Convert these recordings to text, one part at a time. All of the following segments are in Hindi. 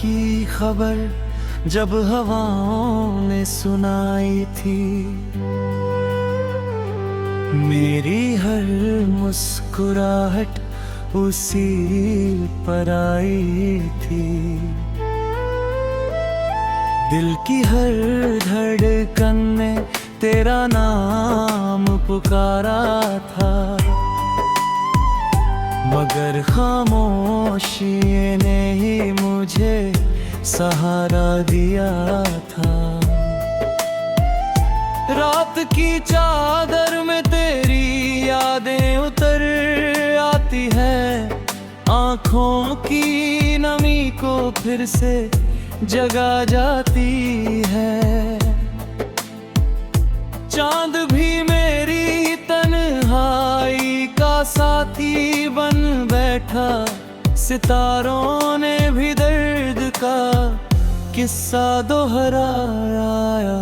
की खबर जब हवाओं ने सुनाई थी, मेरी हर मुस्कुराहट उसी पर आई थी। दिल की हर धड़कन ने तेरा नाम पुकारा था, मगर खामोशी ने ही मुझे सहारा दिया था। रात की चादर में तेरी यादें उतर आती है, आँखों की नमी को फिर से जगा जाती है। चांद भी मेरी तन्हाई का साथी बन बैठा, सितारों ने भी दर्द का किस्सा दोहराया।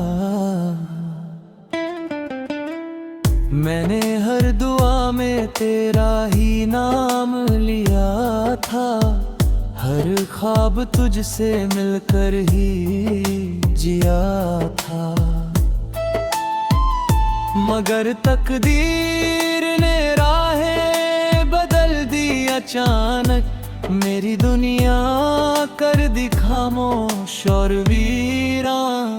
मैंने हर दुआ में तेरा ही नाम लिया था, हर ख्वाब तुझसे मिलकर ही जिया था। मगर तकदीर ने राहें बदल दी अचानक, मेरी दुनिया कर दी खामोश और वीरान।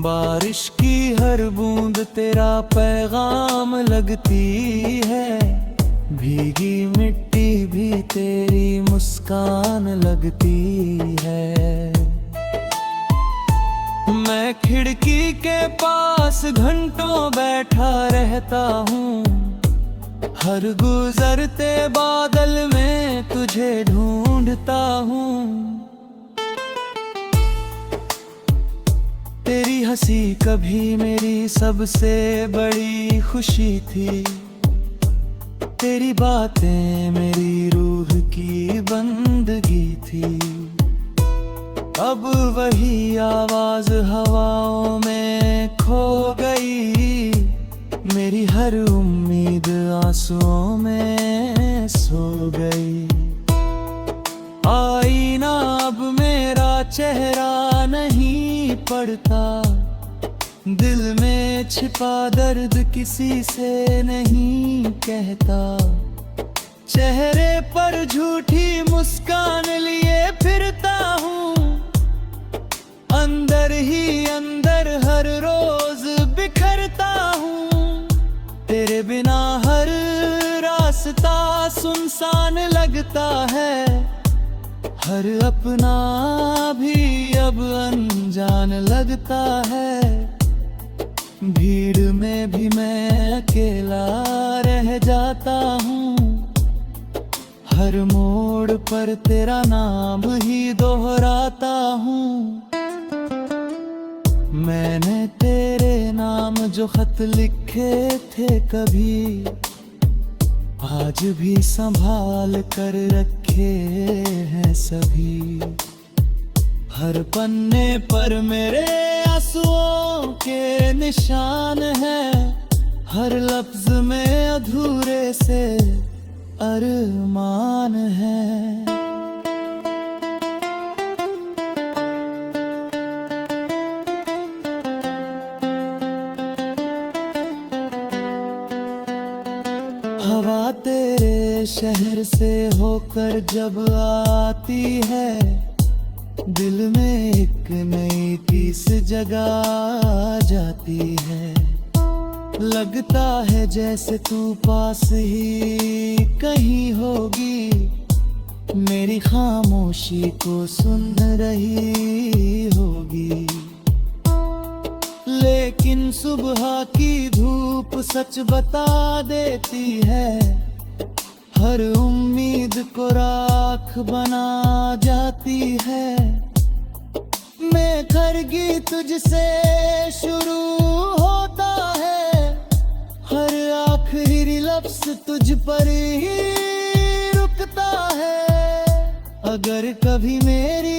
बारिश की हर बूंद तेरा पैगाम लगती है, भीगी मिट्टी भी तेरी मुस्कान लगती है। मैं खिड़की के पास घंटों बैठा रहता हूँ, हर गुजरते बादल में तुझे ढूंढता हूँ। तेरी हंसी कभी मेरी सबसे बड़ी खुशी थी, तेरी बातें मेरी रूह की बंदगी थी। अब वही आवाज हवाओं में खो गई, मेरी हर उम्मीद आंसुओं में सो गई। आईना अब मेरा चेहरा नहीं पड़ता, दिल में छिपा दर्द किसी से नहीं कहता। चेहरे पर झूठी मुस्कान लिए फिरता हूँ, अंदर ही अंदर हर रोज बिखरता हूँ। तेरे बिना हर रास्ता सुनसान लगता है, हर अपना भी अब अनजान लगता है। भीड़ में भी मैं अकेला रह जाता हूँ, हर मोड़ पर तेरा नाम ही दोहराता हूँ। मैंने तेरे नाम जो खत लिखे थे कभी, आज भी संभाल कर रखे हैं सभी। हर पन्ने पर मेरे आंसुओं के निशान हैं, हर लफ्ज में अधूरे से अरमान है। हवा तेरे शहर से होकर जब आती है, दिल में एक नई पीस जगा जाती है। लगता है जैसे तू पास ही कहीं होगी, मेरी खामोशी को सुन रही होगी। लेकिन सुबह की धूप सच बता देती है, हर उम्मीद को राख बना जाती है। मैं खरगी तुझसे शुरू होता है, हर आखिरी लफ्ज तुझ पर ही रुकता है। अगर कभी मेरी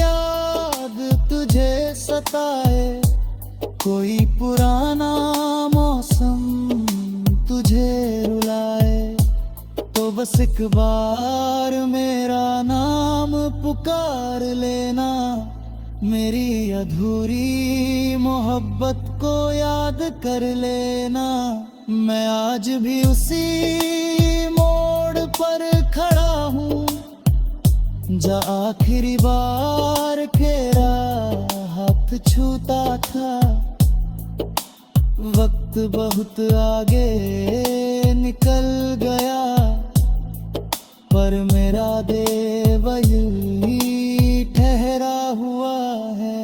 याद तुझे सताए, कोई पुराना मौसम तुझे रुलाए, तो बस एक बार मेरा नाम नाम पुकार लेना, मेरी अधूरी मोहब्बत को याद कर लेना। मैं आज भी उसी मोड़ पर खड़ा हूँ, जहाँ आखिरी बार तेरा हाथ छूता था। वक्त बहुत आगे निकल गया, पर मेरा देव यूं ठहरा हुआ है।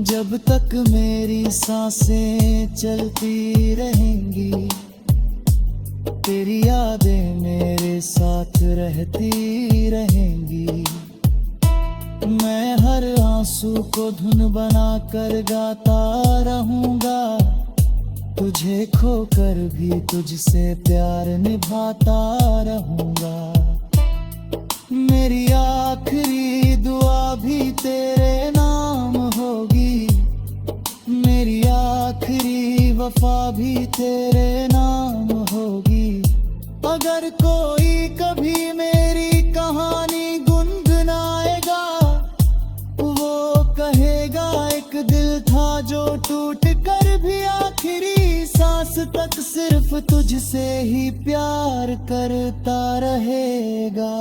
जब तक मेरी सांसें चलती रहेंगी, तेरी यादें मेरे साथ रहती रहेंगी। मैं हर आंसू को धुन बनाकर गाता रहूंगा, तुझे खोकर भी तुझसे प्यार निभाता रहूंगा। मेरी आखिरी दुआ भी तेरे नाम होगी, मेरी आखिरी वफा भी तेरे नाम होगी। अगर कोई कभी मेरी कहानी गुनगुनाएगा, वो कहेगा एक दिल था जो टूट कर भी आखिरी सांस तक सिर्फ तुझसे ही प्यार करता रहेगा।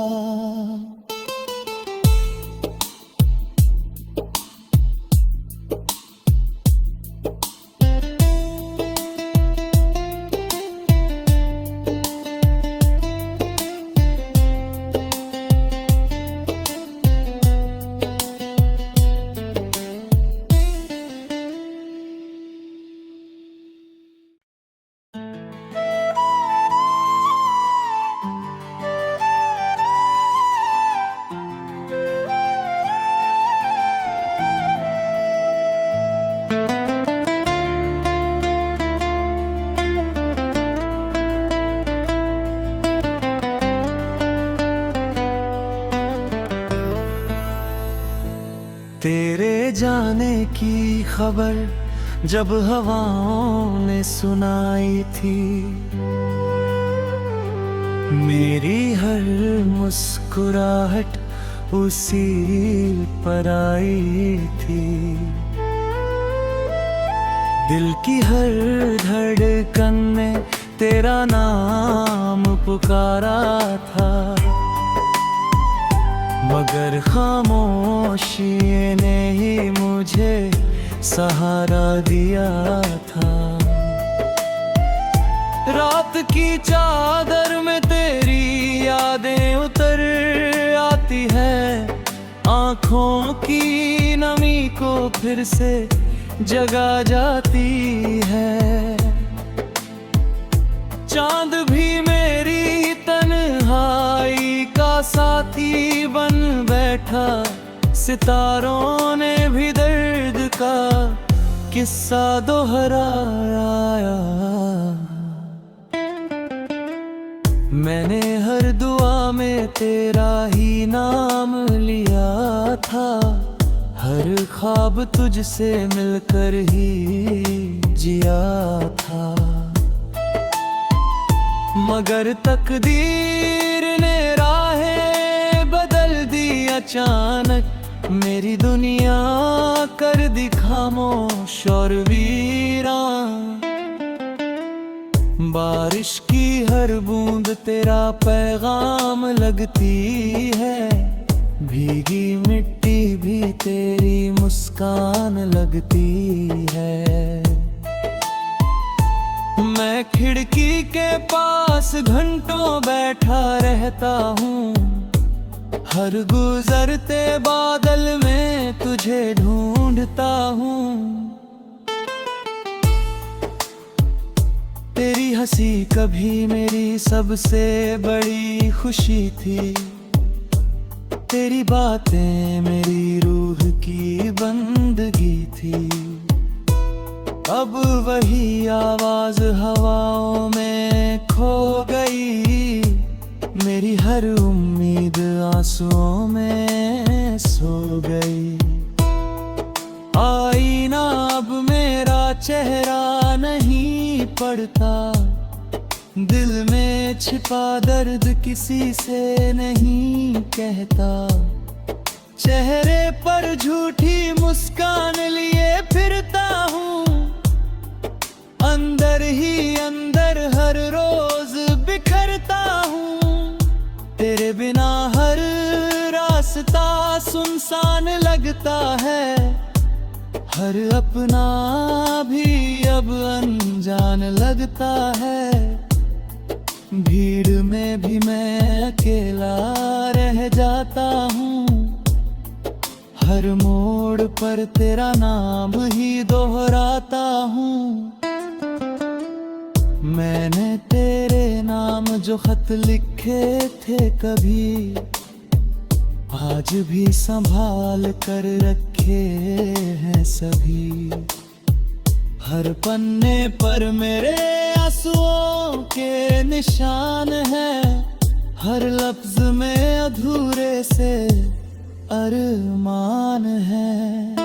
तेरे जाने की खबर जब हवाओं ने सुनाई थी, मेरी हर मुस्कुराहट उसी पर आई थी। दिल की हर धड़कन ने तेरा नाम पुकारा था, मगर खामोशी ने ही मुझे सहारा दिया था। रात की चादर में तेरी यादें उतर आती है, आँखों की नमी को फिर से जगा जाती है। चांद भी मेरी तन्हाई का साथी बन बैठा, सितारों ने भी दर्द का किस्सा दोहराया। मैंने हर दुआ में तेरा ही नाम लिया था, हर ख्वाब तुझसे मिलकर ही जिया था। मगर तकदीर ने राहें बदल दी अचानक, मेरी दुनिया कर दी खामोश और वीरान। बारिश की हर बूंद तेरा पैगाम लगती है, भीगी मिट्टी भी तेरी मुस्कान लगती है। मैं खिड़की के पास घंटों बैठा रहता हूँ, हर गुजरते बादल में तुझे ढूंढता हूँ। तेरी हंसी कभी मेरी सबसे बड़ी खुशी थी, तेरी बातें मेरी रूह की बंदगी थी। अब वही आवाज हवाओं में खो गई, मेरी हर उम्मीद आंसुओं में सो गई। चेहरा नहीं पड़ता, दिल में छिपा दर्द किसी से नहीं कहता। चेहरे पर झूठी मुस्कान लिए फिरता हूँ, अंदर ही अंदर हर रोज बिखरता हूँ। तेरे बिना हर रास्ता सुनसान लगता है, हर अपना भी अब अनजान लगता है। भीड़ में भी मैं अकेला रह जाता हूँ, हर मोड़ पर तेरा नाम ही दोहराता हूँ। मैंने तेरे नाम जो खत लिखे थे कभी, आज भी संभाल कर रखे हैं सभी। हर पन्ने पर मेरे आंसुओं के निशान हैं, हर लफ्ज में अधूरे से अरमान है।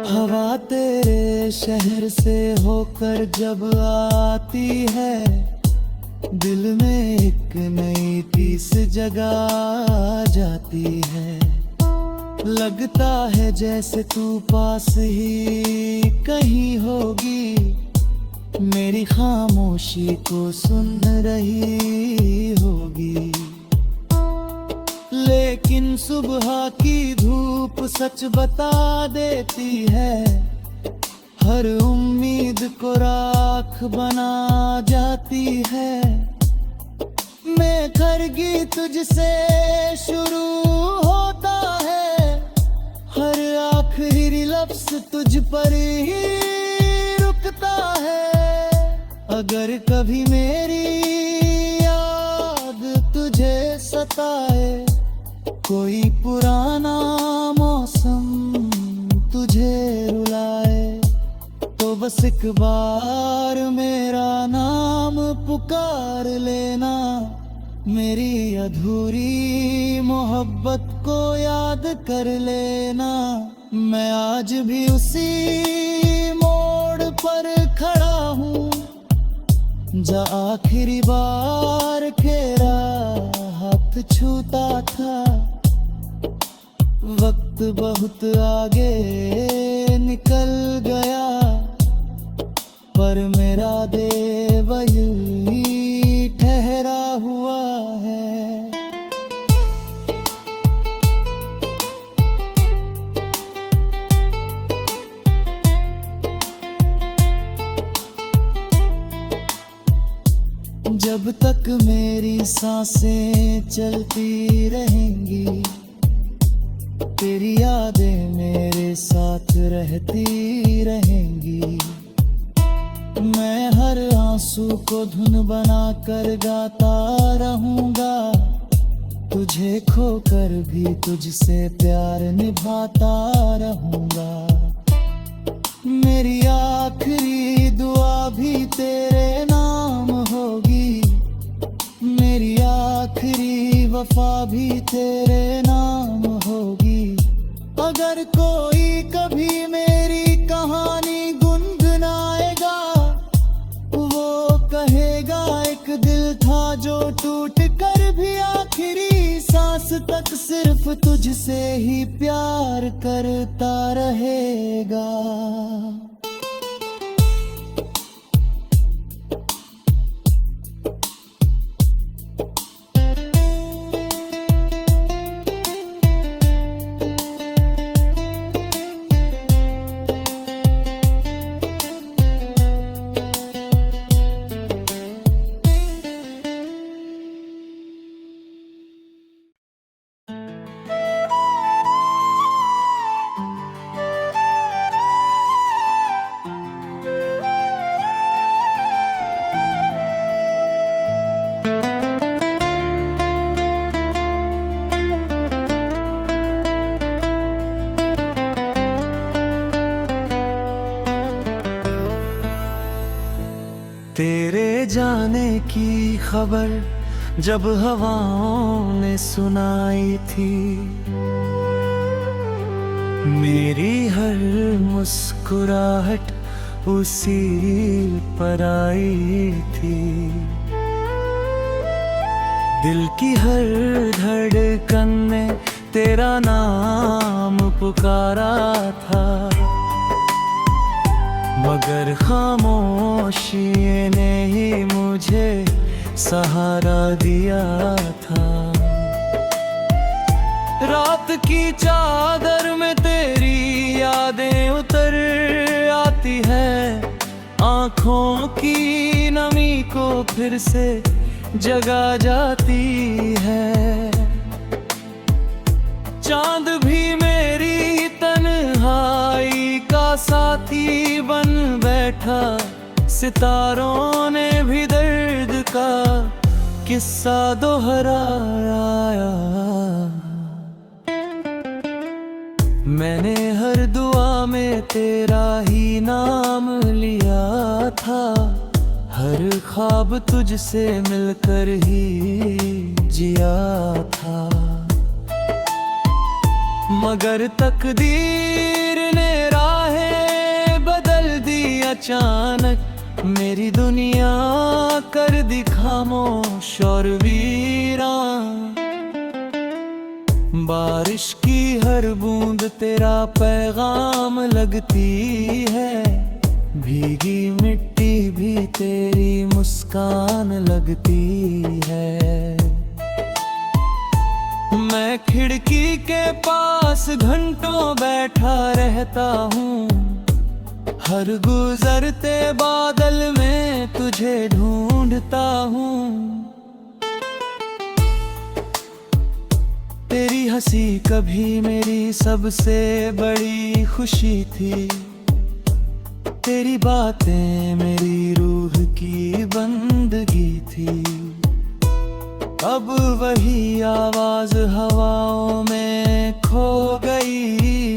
हवा तेरे शहर से होकर जब आती है, दिल में एक नई तीस जगा जाती है। लगता है जैसे तू पास ही कहीं होगी, मेरी खामोशी को सुन रही होगी। लेकिन सुबह की धूप सच बता देती है, हर उम्मीद को राख बना जाती है। मैं खरगी तुझसे शुरू होता है, हर आखिरी लफ्ज तुझ पर ही रुकता है। अगर कभी मेरी याद तुझे सताए, कोई पुराना मौसम तुझे रुलाए, तो बस एक बार मेरा नाम पुकार लेना। मेरी अधूरी मोहब्बत को याद कर लेना। मैं आज भी उसी मोड़ पर खड़ा हूँ, जहाँ आखिरी बार तेरा हाथ छूता था। वक्त बहुत आगे निकल गया, पर मेरा देव यूं ठहरा हुआ है। जब तक मेरी सांसें चलती रहेंगी, तेरी यादें मेरे साथ रहती रहेंगी। मैं हर आंसू को धुन बनाकर गाता रहूंगा, तुझे खोकर भी तुझसे प्यार निभाता रहूंगा। मेरी आखिरी दुआ भी तेरे नाम होगी, मेरी आखिरी वफा भी तेरे नाम होगी। अगर कोई कभी मेरी कहानी गुनगुनाएगा, वो कहेगा एक दिल था जो टूट कर भी आखिरी सांस तक सिर्फ तुझसे ही प्यार करता रहेगा। जाने की खबर जब हवाओं ने सुनाई थी, मेरी हर मुस्कुराहट उसी पर आई थी। दिल की हर धड़कन ने तेरा नाम पुकारा था, मगर खामोशी ने ही मुझे सहारा दिया था। रात की चादर में तेरी यादें उतर आती है, आँखों की नमी को फिर से जगा जाती है। चांद भी मेरी तन्हाई का साथी बन बैठा, सितारों ने भी दर्द का किस्सा दोहराया। मैंने हर दुआ में तेरा ही नाम लिया था, हर ख्वाब तुझसे मिलकर ही जिया था। मगर तकदीर ने राहें बदल दी अचानक, मेरी दुनिया कर दी खामोश और वीरान। बारिश की हर बूंद तेरा पैगाम लगती है, भीगी मिट्टी भी तेरी मुस्कान लगती है। मैं खिड़की के पास घंटों बैठा रहता हूँ, हर गुजरते बादल में तुझे ढूंढता हूँ। तेरी हंसी कभी मेरी सबसे बड़ी खुशी थी, तेरी बातें मेरी रूह की बंदगी थी। अब वही आवाज हवाओं में खो गई,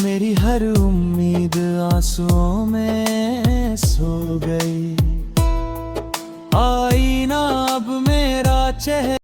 मेरी हर उम्मीद आंसुओं में सो गई। आईना अब मेरा चेहरा